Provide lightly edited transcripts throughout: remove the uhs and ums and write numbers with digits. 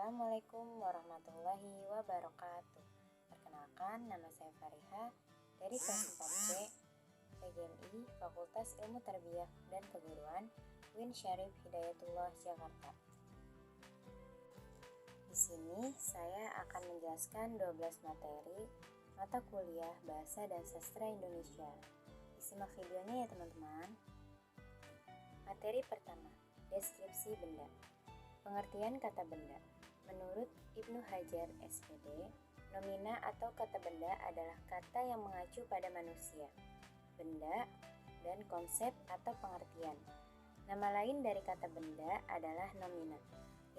Assalamualaikum warahmatullahi wabarakatuh. Perkenalkan, nama saya Fariha dari kelas 4C PGMI Fakultas Ilmu Tarbiyah dan Keguruan UIN Syarif Hidayatullah Jakarta. Di sini saya akan menjelaskan 12 materi mata kuliah Bahasa dan Sastra Indonesia. Disimak videonya ya teman-teman. Materi pertama, deskripsi benda. Pengertian kata benda. Menurut Ibnu Hajar SPD, nomina atau kata benda adalah kata yang mengacu pada manusia, benda, dan konsep atau pengertian. Nama lain dari kata benda adalah nomina,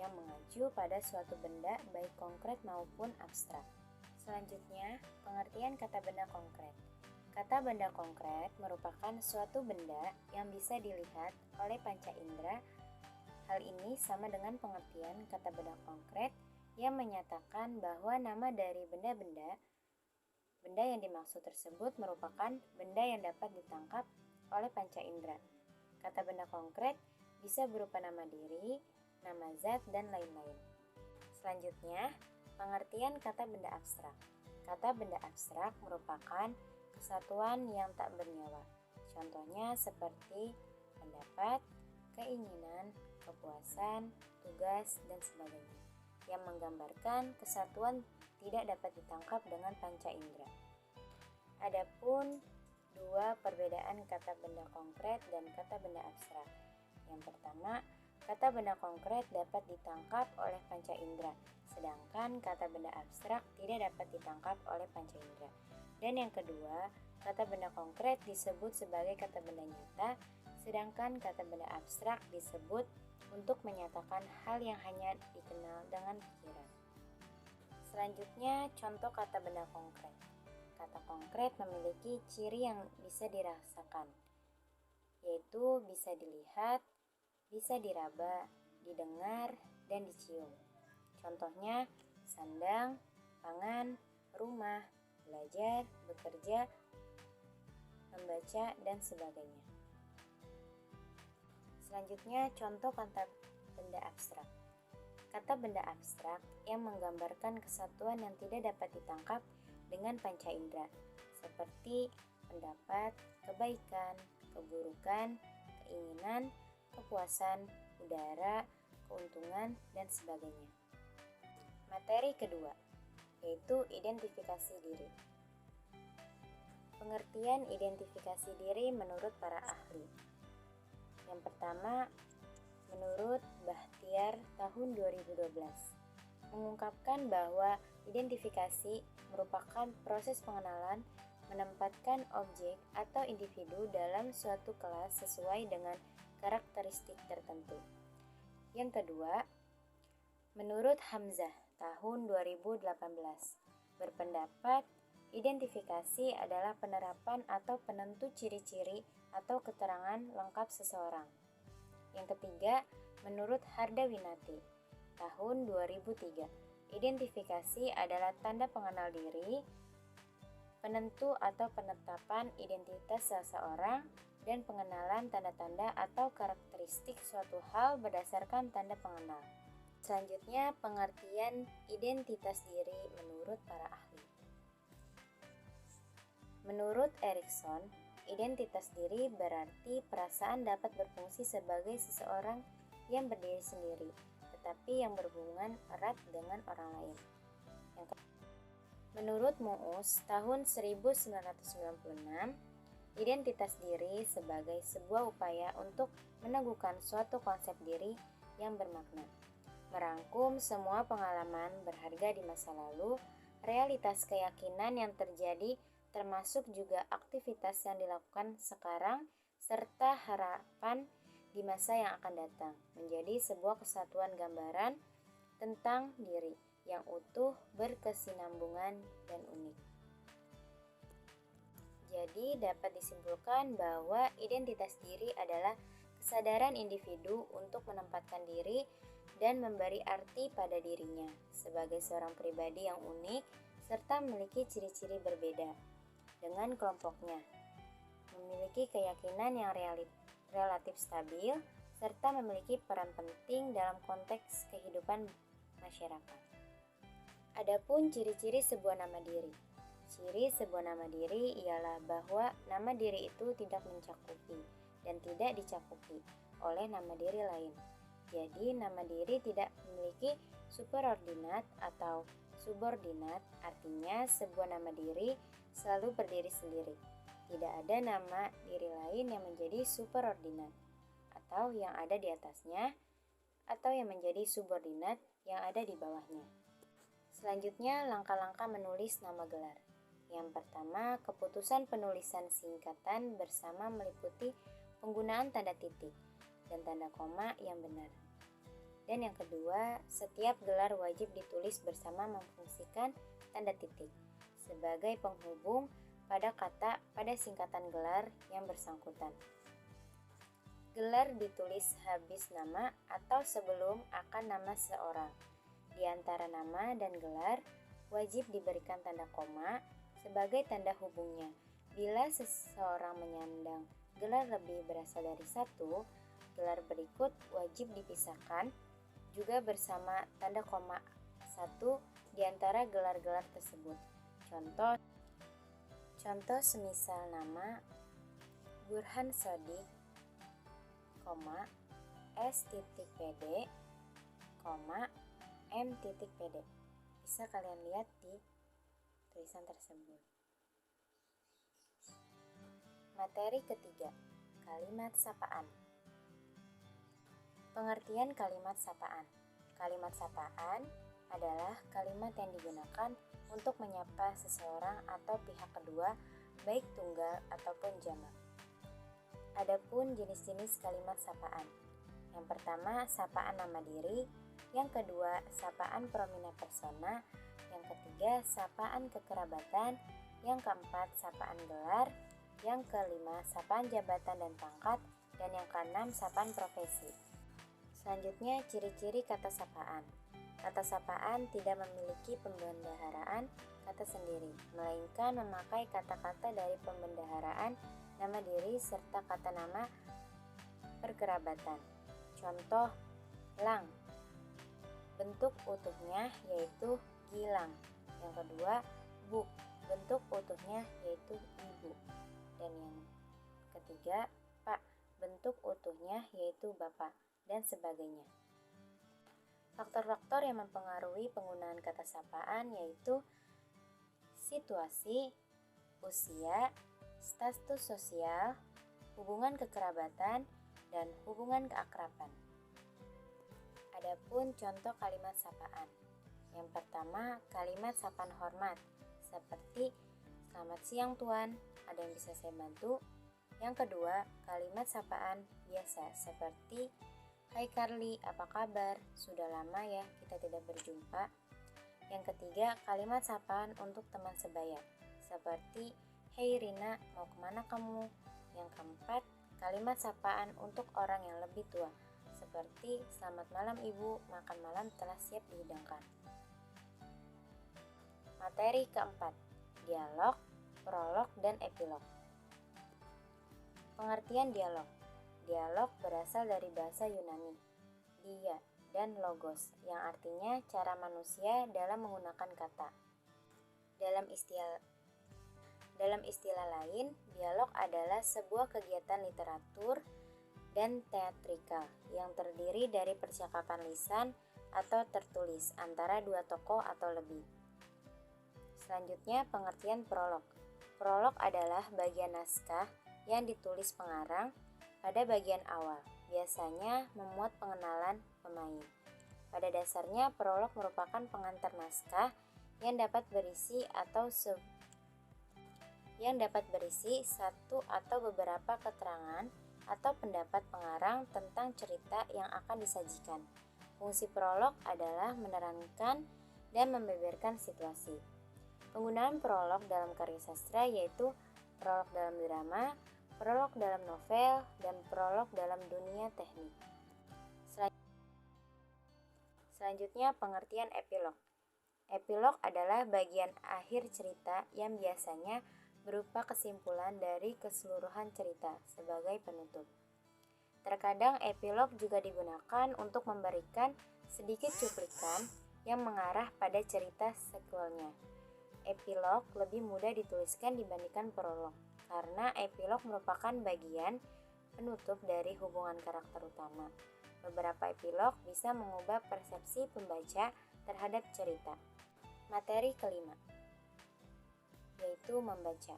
yang mengacu pada suatu benda baik konkret maupun abstrak. Selanjutnya, pengertian kata benda konkret. Kata benda konkret merupakan suatu benda yang bisa dilihat oleh panca indera. Hal ini sama dengan pengertian kata benda konkret yang menyatakan bahwa nama dari benda yang dimaksud tersebut merupakan benda yang dapat ditangkap oleh panca indera. Kata benda konkret bisa berupa nama diri, nama zat, dan lain-lain. Selanjutnya, pengertian kata benda abstrak. Kata benda abstrak merupakan kesatuan yang tak bernyawa. Contohnya seperti pendapat, keinginan, kepuasan, tugas, dan sebagainya, yang menggambarkan kesatuan tidak dapat ditangkap dengan panca indera. Adapun dua perbedaan kata benda konkret dan kata benda abstrak. Yang pertama, kata benda konkret dapat ditangkap oleh panca indera, sedangkan kata benda abstrak tidak dapat ditangkap oleh panca indera. Dan yang kedua, kata benda konkret disebut sebagai kata benda nyata, sedangkan kata benda abstrak disebut untuk menyatakan hal yang hanya dikenal dengan pikiran. Selanjutnya, contoh kata benda konkret. Kata konkret memiliki ciri yang bisa dirasakan, yaitu bisa dilihat, bisa diraba, didengar, dan dicium. Contohnya, sandang, pangan, rumah, belajar, bekerja, membaca, dan sebagainya. Selanjutnya, contoh kata benda abstrak. Kata benda abstrak yang menggambarkan kesatuan yang tidak dapat ditangkap dengan panca indera, seperti pendapat, kebaikan, keburukan, keinginan, kepuasan, udara, keuntungan, dan sebagainya. Materi kedua, yaitu identifikasi diri. Pengertian identifikasi diri menurut para ahli. Yang pertama, menurut Bahtiar tahun 2012, mengungkapkan bahwa identifikasi merupakan proses pengenalan menempatkan objek atau individu dalam suatu kelas sesuai dengan karakteristik tertentu. Yang kedua, menurut Hamzah tahun 2018, berpendapat identifikasi adalah penerapan atau penentu ciri-ciri atau keterangan lengkap seseorang. Yang ketiga, menurut Hardawinati tahun 2003, identifikasi adalah tanda pengenal diri, penentu atau penetapan identitas seseorang, dan pengenalan tanda-tanda atau karakteristik suatu hal berdasarkan tanda pengenal. Selanjutnya, pengertian identitas diri menurut para ahli. Menurut Erikson, identitas diri berarti perasaan dapat berfungsi sebagai seseorang yang berdiri sendiri, tetapi yang berhubungan erat dengan orang lain. Menurut Muus tahun 1996, identitas diri sebagai sebuah upaya untuk meneguhkan suatu konsep diri yang bermakna, merangkum semua pengalaman berharga di masa lalu, realitas keyakinan yang terjadi termasuk juga aktivitas yang dilakukan sekarang, serta harapan di masa yang akan datang, menjadi sebuah kesatuan gambaran tentang diri yang utuh, berkesinambungan, dan unik. Jadi dapat disimpulkan bahwa identitas diri adalah kesadaran individu untuk menempatkan diri dan memberi arti pada dirinya sebagai seorang pribadi yang unik, serta memiliki ciri-ciri berbeda dengan kelompoknya, memiliki keyakinan yang relatif stabil, serta memiliki peran penting dalam konteks kehidupan masyarakat. Adapun ciri-ciri sebuah nama diri. Ciri sebuah nama diri ialah bahwa nama diri itu tidak mencakupi dan tidak dicakupi oleh nama diri lain. Jadi, nama diri tidak memiliki superordinat atau subordinat, artinya sebuah nama diri selalu berdiri sendiri. Tidak ada nama diri lain yang menjadi superordinat atau yang ada di atasnya atau yang menjadi subordinat yang ada di bawahnya. Selanjutnya, langkah-langkah menulis nama gelar. Yang pertama, keputusan penulisan singkatan bersama meliputi penggunaan tanda titik dan tanda koma yang benar. Dan yang kedua, setiap gelar wajib ditulis bersama memfungsikan tanda titik sebagai penghubung pada kata pada singkatan gelar yang bersangkutan. Gelar ditulis habis nama atau sebelum akan nama seorang. Di antara nama dan gelar, wajib diberikan tanda koma sebagai tanda hubungnya. Bila seseorang menyandang gelar lebih berasal dari satu, gelar berikut wajib dipisahkan juga bersama tanda koma satu di antara gelar-gelar tersebut. Contoh semisal nama Burhan Shodiq, S.PD, M.PD. Bisa kalian lihat di tulisan tersebut. Materi ketiga, kalimat sapaan. Pengertian kalimat sapaan. Kalimat sapaan adalah kalimat yang digunakan untuk menyapa seseorang atau pihak kedua, baik tunggal ataupun jamak. Adapun jenis-jenis kalimat sapaan. Yang pertama, sapaan nama diri. Yang kedua, sapaan promina persona. Yang ketiga, sapaan kekerabatan. Yang keempat, sapaan gelar. Yang kelima, sapaan jabatan dan pangkat. Dan yang keenam, sapaan profesi. Selanjutnya, ciri-ciri kata sapaan. Kata sapaan tidak memiliki pembendaharaan kata sendiri, melainkan memakai kata-kata dari pembendaharaan nama diri serta kata nama perkerabatan. Contoh, lang. Bentuk utuhnya yaitu gilang. Yang kedua, buk. Bentuk utuhnya yaitu ibu. Dan yang ketiga, pak. Bentuk utuhnya yaitu bapak. Dan sebagainya. Faktor-faktor yang mempengaruhi penggunaan kata sapaan yaitu situasi, usia, status sosial, hubungan kekerabatan, dan hubungan keakraban. Adapun contoh kalimat sapaan. Yang pertama, kalimat sapaan hormat seperti selamat siang tuan, ada yang bisa saya bantu? Yang kedua, kalimat sapaan biasa seperti hai Carly, apa kabar? Sudah lama ya kita tidak berjumpa. Yang ketiga, kalimat sapaan untuk teman sebaya, seperti hei Rina, mau kemana kamu? Yang keempat, kalimat sapaan untuk orang yang lebih tua, seperti selamat malam ibu, makan malam telah siap dihidangkan. Materi keempat, dialog, prolog, dan epilog. Pengertian dialog. Dialog berasal dari bahasa Yunani, dia dan logos, yang artinya cara manusia dalam menggunakan kata. Dalam istilah lain, dialog adalah sebuah kegiatan literatur dan teatrikal yang terdiri dari percakapan lisan atau tertulis antara dua tokoh atau lebih. Selanjutnya, pengertian prolog. Prolog adalah bagian naskah yang ditulis pengarang pada bagian awal, biasanya memuat pengenalan pemain. Pada dasarnya, prolog merupakan pengantar naskah yang dapat berisi satu atau beberapa keterangan atau pendapat pengarang tentang cerita yang akan disajikan. Fungsi prolog adalah menerangkan dan membeberkan situasi. Penggunaan prolog dalam karya sastra yaitu prolog dalam drama, prolog dalam novel, dan prolog dalam dunia teknik. Selanjutnya, pengertian epilog. Epilog adalah bagian akhir cerita yang biasanya berupa kesimpulan dari keseluruhan cerita sebagai penutup. Terkadang epilog juga digunakan untuk memberikan sedikit cuplikan yang mengarah pada cerita sequelnya. Epilog lebih mudah dituliskan dibandingkan prolog, karena epilog merupakan bagian penutup dari hubungan karakter utama. Beberapa epilog bisa mengubah persepsi pembaca terhadap cerita. Materi kelima, yaitu membaca.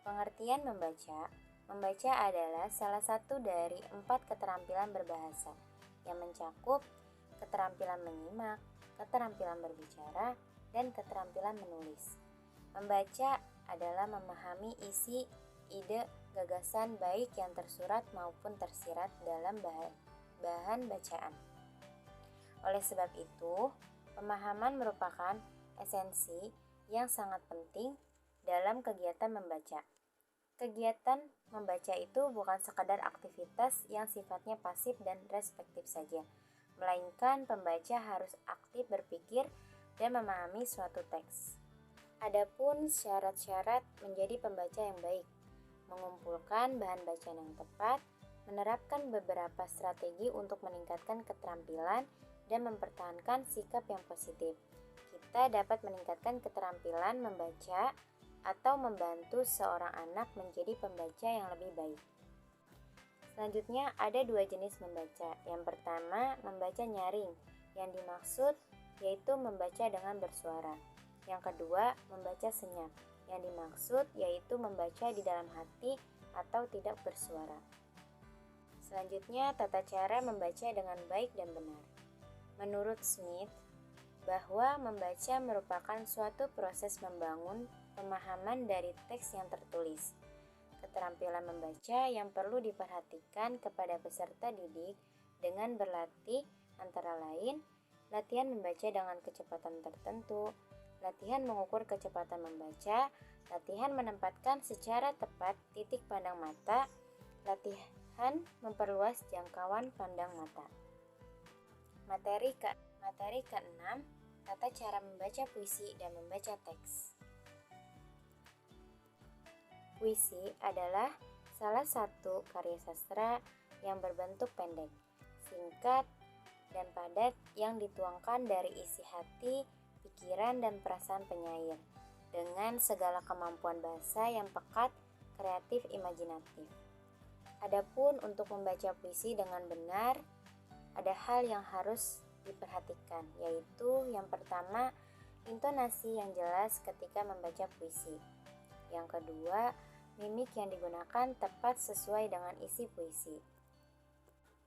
Pengertian membaca. Membaca adalah salah satu dari 4 keterampilan berbahasa yang mencakup keterampilan menyimak, keterampilan berbicara, dan keterampilan menulis. Membaca adalah memahami isi, ide, gagasan baik yang tersurat maupun tersirat dalam bahan bacaan. Oleh sebab itu, pemahaman merupakan esensi yang sangat penting dalam kegiatan membaca. Kegiatan membaca itu bukan sekadar aktivitas yang sifatnya pasif dan respektif saja, melainkan pembaca harus aktif berpikir dan memahami suatu teks. Adapun syarat-syarat menjadi pembaca yang baik, mengumpulkan bahan bacaan yang tepat, menerapkan beberapa strategi untuk meningkatkan keterampilan, dan mempertahankan sikap yang positif. Kita dapat meningkatkan keterampilan membaca atau membantu seorang anak menjadi pembaca yang lebih baik. Selanjutnya ada 2 jenis membaca. Yang pertama, membaca nyaring, yang dimaksud yaitu membaca dengan bersuara. Yang kedua, membaca senyap, yang dimaksud yaitu membaca di dalam hati atau tidak bersuara. Selanjutnya, tata cara membaca dengan baik dan benar. Menurut Smith, bahwa membaca merupakan suatu proses membangun pemahaman dari teks yang tertulis. Keterampilan membaca yang perlu diperhatikan kepada peserta didik dengan berlatih antara lain latihan membaca dengan kecepatan tertentu, latihan mengukur kecepatan membaca, latihan menempatkan secara tepat titik pandang mata, latihan memperluas jangkauan pandang mata. Materi ke-6, tata cara membaca puisi dan membaca teks. Puisi adalah salah satu karya sastra yang berbentuk pendek, singkat, dan padat yang dituangkan dari isi hati, pikiran, dan perasaan penyair dengan segala kemampuan bahasa yang pekat, kreatif, imajinatif. Adapun untuk membaca puisi dengan benar, ada hal yang harus diperhatikan, yaitu yang pertama, intonasi yang jelas ketika membaca puisi. Yang kedua, mimik yang digunakan tepat sesuai dengan isi puisi.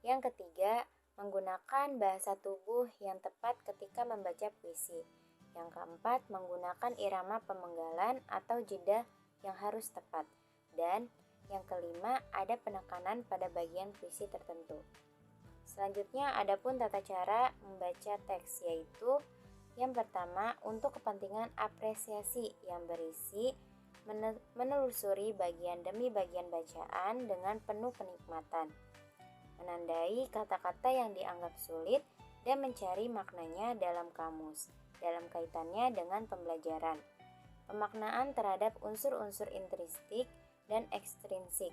Yang ketiga, menggunakan bahasa tubuh yang tepat ketika membaca puisi. Yang keempat, menggunakan irama pemenggalan atau jeda yang harus tepat. Dan yang kelima, ada penekanan pada bagian puisi tertentu. Selanjutnya, adapun tata cara membaca teks, yaitu yang pertama, untuk kepentingan apresiasi yang berisi menelusuri bagian demi bagian bacaan dengan penuh kenikmatan, menandai kata-kata yang dianggap sulit dan mencari maknanya dalam kamus, dalam kaitannya dengan pembelajaran. Pemaknaan terhadap unsur-unsur intrinsik dan ekstrinsik,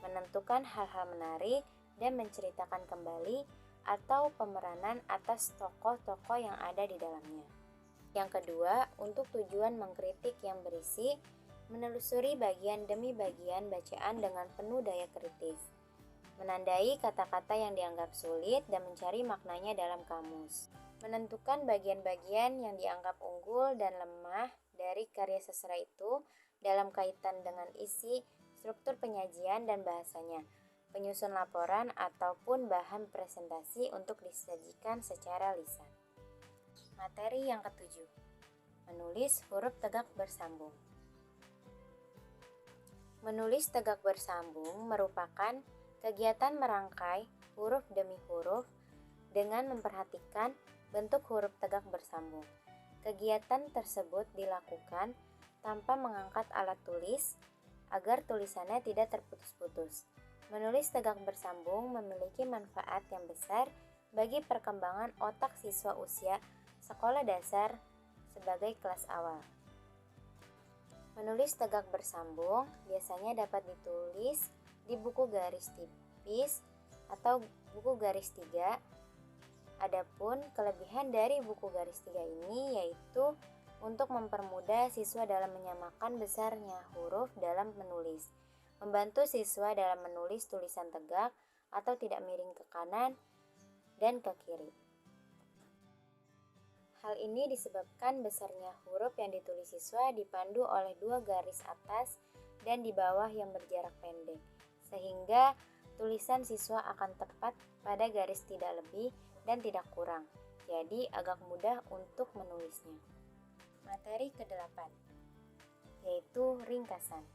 menentukan hal-hal menarik dan menceritakan kembali atau pemeranan atas tokoh-tokoh yang ada di dalamnya. Yang kedua, untuk tujuan mengkritik yang berisi, menelusuri bagian demi bagian bacaan dengan penuh daya kritis, menandai kata-kata yang dianggap sulit dan mencari maknanya dalam kamus, menentukan bagian-bagian yang dianggap unggul dan lemah dari karya sastra itu dalam kaitan dengan isi, struktur penyajian dan bahasanya, penyusun laporan ataupun bahan presentasi untuk disajikan secara lisan. Materi yang ketujuh, menulis huruf tegak bersambung. Menulis tegak bersambung merupakan kegiatan merangkai huruf demi huruf dengan memperhatikan bentuk huruf tegak bersambung. Kegiatan tersebut dilakukan tanpa mengangkat alat tulis agar tulisannya tidak terputus-putus. Menulis tegak bersambung memiliki manfaat yang besar bagi perkembangan otak siswa usia sekolah dasar sebagai kelas awal. Menulis tegak bersambung biasanya dapat ditulis di buku garis tipis atau buku garis 3 Adapun kelebihan dari buku garis 3 ini yaitu untuk mempermudah siswa dalam menyamakan besarnya huruf dalam menulis, membantu siswa dalam menulis tulisan tegak atau tidak miring ke kanan dan ke kiri. Hal ini disebabkan besarnya huruf yang ditulis siswa dipandu oleh 2 garis atas dan di bawah yang berjarak pendek, sehingga tulisan siswa akan tepat pada garis tidak lebih dan tidak kurang, jadi agak mudah untuk menulisnya. Materi ke-8, yaitu ringkasan.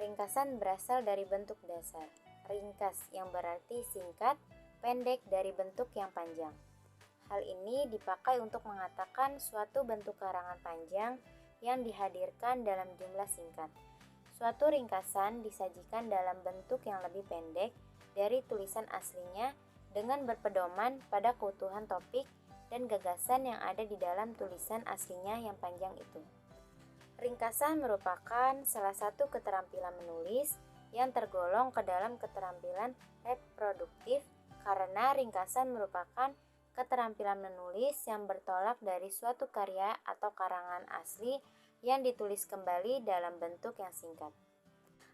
Ringkasan berasal dari bentuk dasar, ringkas yang berarti singkat, pendek dari bentuk yang panjang. Hal ini dipakai untuk mengatakan suatu bentuk karangan panjang yang dihadirkan dalam jumlah singkat. Suatu ringkasan disajikan dalam bentuk yang lebih pendek dari tulisan aslinya dengan berpedoman pada keutuhan topik dan gagasan yang ada di dalam tulisan aslinya yang panjang itu. Ringkasan merupakan salah satu keterampilan menulis yang tergolong ke dalam keterampilan reproduktif karena ringkasan merupakan keterampilan menulis yang bertolak dari suatu karya atau karangan asli yang ditulis kembali dalam bentuk yang singkat.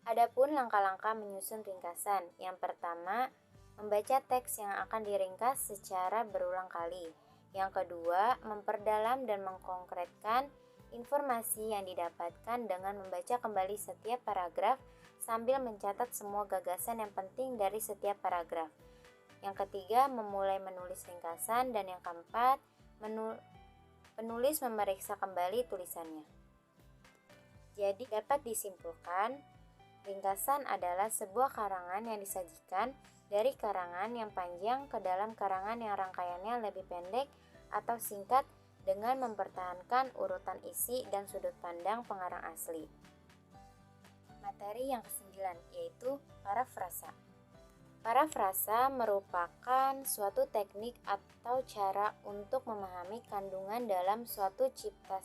Adapun langkah-langkah menyusun ringkasan, yang pertama, membaca teks yang akan diringkas secara berulang kali. Yang kedua, memperdalam dan mengkonkretkan informasi yang didapatkan dengan membaca kembali setiap paragraf sambil mencatat semua gagasan yang penting dari setiap paragraf. Yang ketiga, memulai menulis ringkasan. Dan yang keempat, penulis memeriksa kembali tulisannya. Jadi dapat disimpulkan, ringkasan adalah sebuah karangan yang disajikan dari karangan yang panjang ke dalam karangan yang rangkaiannya lebih pendek atau singkat dengan mempertahankan urutan isi dan sudut pandang pengarang asli. Materi yang ke-9, yaitu parafrasa. Parafrasa merupakan suatu teknik atau cara untuk memahami kandungan dalam suatu cipta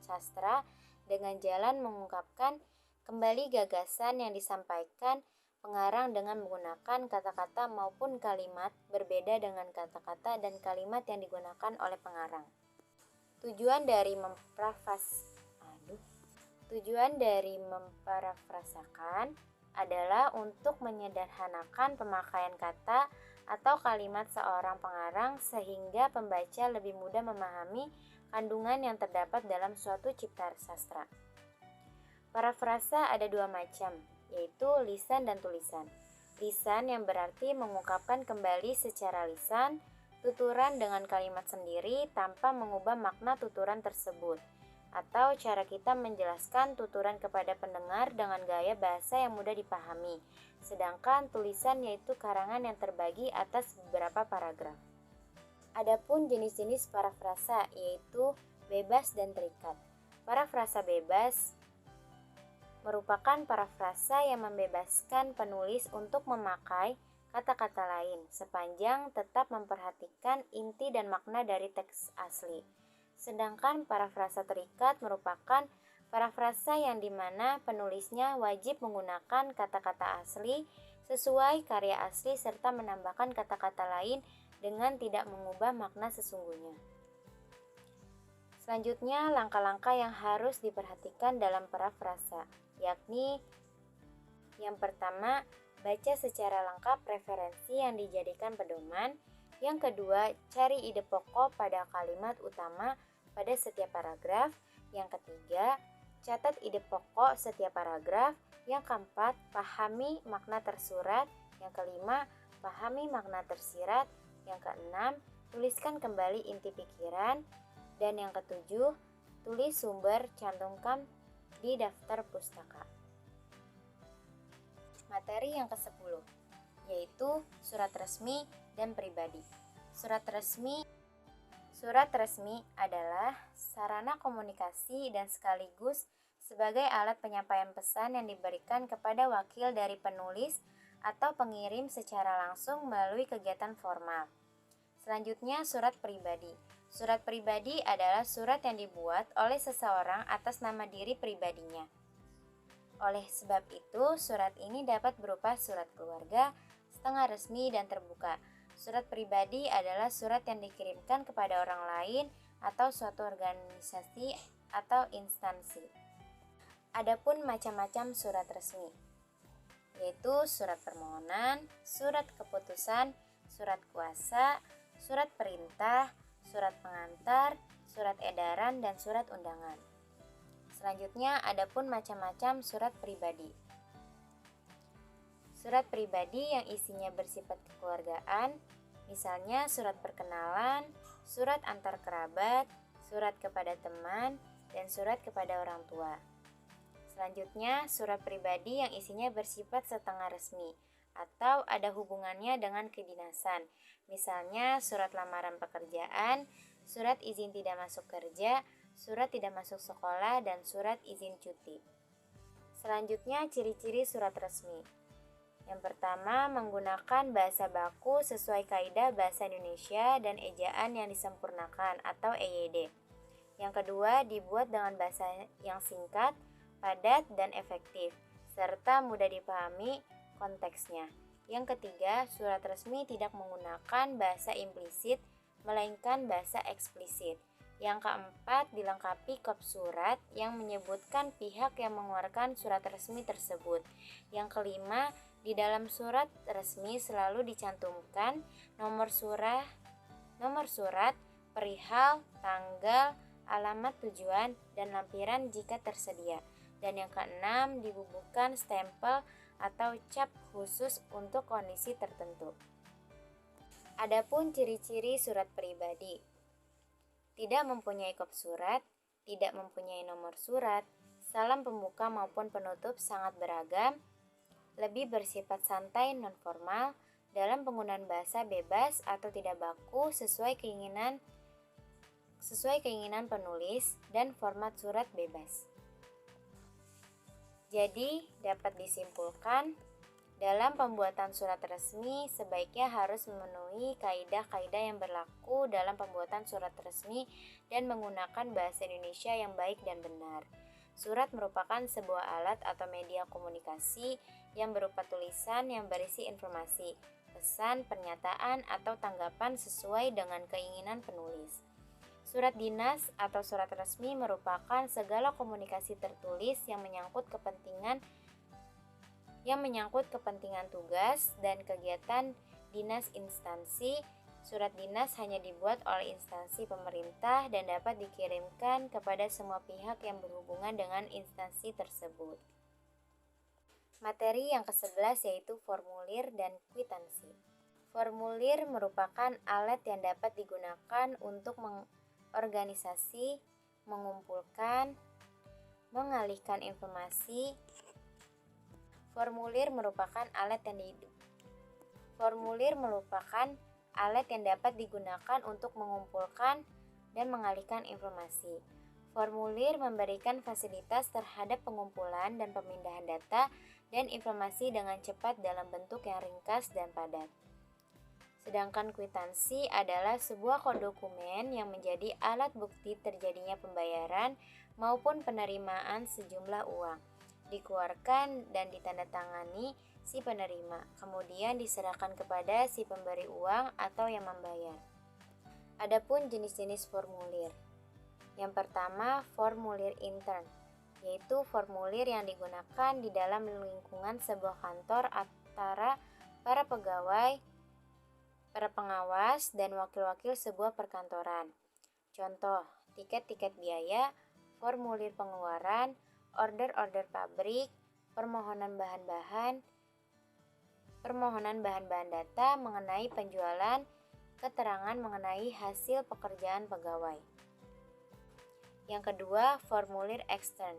sastra dengan jalan mengungkapkan kembali gagasan yang disampaikan pengarang dengan menggunakan kata-kata maupun kalimat berbeda dengan kata-kata dan kalimat yang digunakan oleh pengarang. Tujuan dari memparafrasakan adalah untuk menyederhanakan pemakaian kata atau kalimat seorang pengarang sehingga pembaca lebih mudah memahami kandungan yang terdapat dalam suatu cipta sastra. Parafrasa ada 2 macam, yaitu lisan dan tulisan. Lisan yang berarti mengungkapkan kembali secara lisan tuturan dengan kalimat sendiri tanpa mengubah makna tuturan tersebut, atau cara kita menjelaskan tuturan kepada pendengar dengan gaya bahasa yang mudah dipahami. Sedangkan tulisan yaitu karangan yang terbagi atas beberapa paragraf. Adapun jenis-jenis parafrasa yaitu bebas dan terikat. Parafrasa bebas merupakan parafrasa yang membebaskan penulis untuk memakai kata-kata lain sepanjang tetap memperhatikan inti dan makna dari teks asli. Sedangkan parafrasa terikat merupakan parafrasa yang dimana penulisnya wajib menggunakan kata-kata asli sesuai karya asli serta menambahkan kata-kata lain dengan tidak mengubah makna sesungguhnya. Selanjutnya, langkah-langkah yang harus diperhatikan dalam parafrasa, yakni yang pertama, baca secara lengkap referensi yang dijadikan pedoman. Yang kedua, cari ide pokok pada kalimat utama pada setiap paragraf. Yang ketiga, catat ide pokok setiap paragraf. Yang keempat, pahami makna tersurat. Yang kelima, pahami makna tersirat. Yang keenam, tuliskan kembali inti pikiran. Dan yang ketujuh, tulis sumber, cantumkan di daftar pustaka. Materi yang ke-10, yaitu surat resmi dan pribadi. Surat resmi adalah sarana komunikasi dan sekaligus sebagai alat penyampaian pesan yang diberikan kepada wakil dari penulis atau pengirim secara langsung melalui kegiatan formal. Selanjutnya, surat pribadi. Surat pribadi adalah surat yang dibuat oleh seseorang atas nama diri pribadinya. Oleh sebab itu, surat ini dapat berupa surat keluarga, setengah resmi dan terbuka. Surat pribadi adalah surat yang dikirimkan kepada orang lain atau suatu organisasi atau instansi. Adapun macam-macam surat resmi, yaitu surat permohonan, surat keputusan, surat kuasa, surat perintah, surat pengantar, surat edaran, dan surat undangan. Selanjutnya, adapun macam-macam surat pribadi. Surat pribadi yang isinya bersifat kekeluargaan, misalnya surat perkenalan, surat antar kerabat, surat kepada teman, dan surat kepada orang tua. Selanjutnya, surat pribadi yang isinya bersifat setengah resmi atau ada hubungannya dengan kedinasan, misalnya surat lamaran pekerjaan, surat izin tidak masuk kerja, surat tidak masuk sekolah, dan surat izin cuti. Selanjutnya, ciri-ciri surat resmi. Yang pertama, menggunakan bahasa baku sesuai kaidah bahasa Indonesia dan ejaan yang disempurnakan atau EYD. Yang kedua, dibuat dengan bahasa yang singkat, padat, dan efektif, serta mudah dipahami konteksnya. Yang ketiga, surat resmi tidak menggunakan bahasa implisit, melainkan bahasa eksplisit. Yang keempat, dilengkapi kop surat yang menyebutkan pihak yang mengeluarkan surat resmi tersebut. Yang kelima, di dalam surat resmi selalu dicantumkan nomor surat, perihal, tanggal, alamat tujuan, dan lampiran jika tersedia. Dan yang keenam, dibubuhkan stempel atau cap khusus untuk kondisi tertentu. Adapun ciri-ciri surat pribadi, tidak mempunyai kop surat, tidak mempunyai nomor surat, salam pembuka maupun penutup sangat beragam, lebih bersifat santai non-formal, dalam penggunaan bahasa bebas atau tidak baku sesuai keinginan penulis, dan format surat bebas. Jadi, dapat disimpulkan, dalam pembuatan surat resmi sebaiknya harus memenuhi kaidah-kaidah yang berlaku dalam pembuatan surat resmi dan menggunakan bahasa Indonesia yang baik dan benar. Surat merupakan sebuah alat atau media komunikasi yang berupa tulisan yang berisi informasi, pesan, pernyataan, atau tanggapan sesuai dengan keinginan penulis. Surat dinas atau surat resmi merupakan segala komunikasi tertulis yang menyangkut kepentingan tugas dan kegiatan dinas instansi. Surat dinas hanya dibuat oleh instansi pemerintah dan dapat dikirimkan kepada semua pihak yang berhubungan dengan instansi tersebut. Materi yang ke-11 yaitu formulir dan kwitansi. Formulir merupakan alat yang dapat digunakan untuk mengorganisasi, mengumpulkan, mengalihkan informasi. Formulir merupakan alat yang dapat digunakan untuk mengumpulkan dan mengalihkan informasi. Formulir memberikan fasilitas terhadap pengumpulan dan pemindahan data dan informasi dengan cepat dalam bentuk yang ringkas dan padat. Sedangkan kwitansi adalah sebuah dokumen yang menjadi alat bukti terjadinya pembayaran maupun penerimaan sejumlah uang, dikeluarkan dan ditandatangani si penerima, kemudian diserahkan kepada si pemberi uang atau yang membayar. Adapun jenis-jenis formulir. Yang pertama, formulir intern, yaitu formulir yang digunakan di dalam lingkungan sebuah kantor antara para pegawai, para pengawas, dan wakil-wakil sebuah perkantoran. Contoh, tiket-tiket biaya, formulir pengeluaran, order-order pabrik, permohonan bahan-bahan data mengenai penjualan, keterangan mengenai hasil pekerjaan pegawai. Yang kedua, formulir ekstern,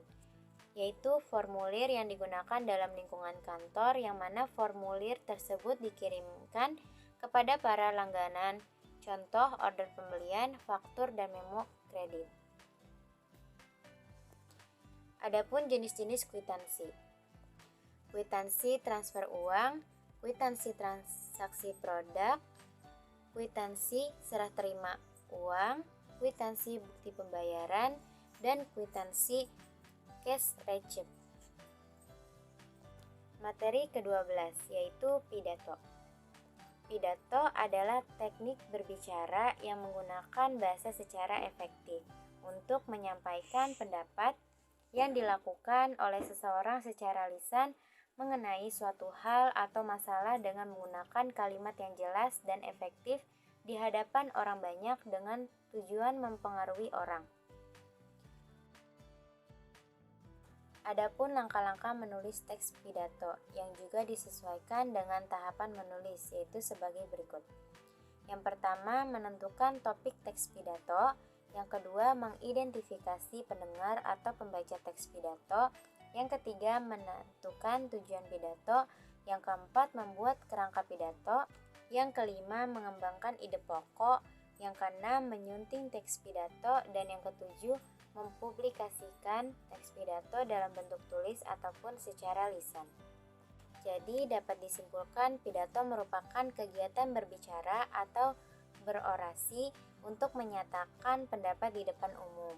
yaitu formulir yang digunakan dalam lingkungan kantor yang mana formulir tersebut dikirimkan kepada para langganan, contoh order pembelian, faktur, dan memo kredit. Adapun jenis-jenis kwitansi. Kwitansi transfer uang, kwitansi transaksi produk, kwitansi serah terima uang, kwitansi bukti pembayaran, dan kwitansi cash receipt. Materi ke-12 yaitu pidato. Pidato adalah teknik berbicara yang menggunakan bahasa secara efektif untuk menyampaikan pendapat yang dilakukan oleh seseorang secara lisan mengenai suatu hal atau masalah dengan menggunakan kalimat yang jelas dan efektif di hadapan orang banyak dengan tujuan mempengaruhi orang. Adapun langkah-langkah menulis teks pidato yang juga disesuaikan dengan tahapan menulis, yaitu sebagai berikut. Yang pertama, menentukan topik teks pidato. Yang kedua, mengidentifikasi pendengar atau pembaca teks pidato. Yang ketiga, menentukan tujuan pidato. Yang keempat, membuat kerangka pidato. Yang kelima, mengembangkan ide pokok. Yang keenam, menyunting teks pidato. Dan yang ketujuh, mempublikasikan teks pidato dalam bentuk tulis ataupun secara lisan. Jadi dapat disimpulkan pidato merupakan kegiatan berbicara atau berorasi untuk menyatakan pendapat di depan umum.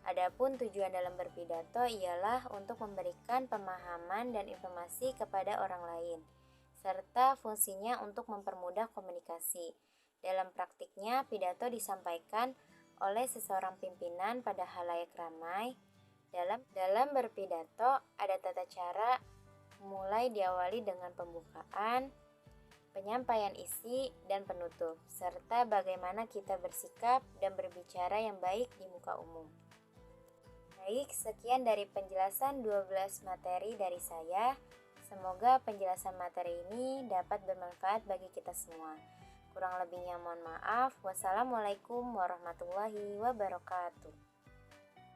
Adapun tujuan dalam berpidato ialah untuk memberikan pemahaman dan informasi kepada orang lain, serta fungsinya untuk mempermudah komunikasi. Dalam praktiknya, pidato disampaikan oleh seseorang pimpinan pada halayak ramai. Dalam berpidato ada tata cara, mulai diawali dengan pembukaan, penyampaian isi, dan penutup, serta bagaimana kita bersikap dan berbicara yang baik di muka umum. Baik, sekian dari penjelasan 12 materi dari saya. Semoga penjelasan materi ini dapat bermanfaat bagi kita semua. Kurang lebihnya mohon maaf. Wassalamualaikum warahmatullahi wabarakatuh.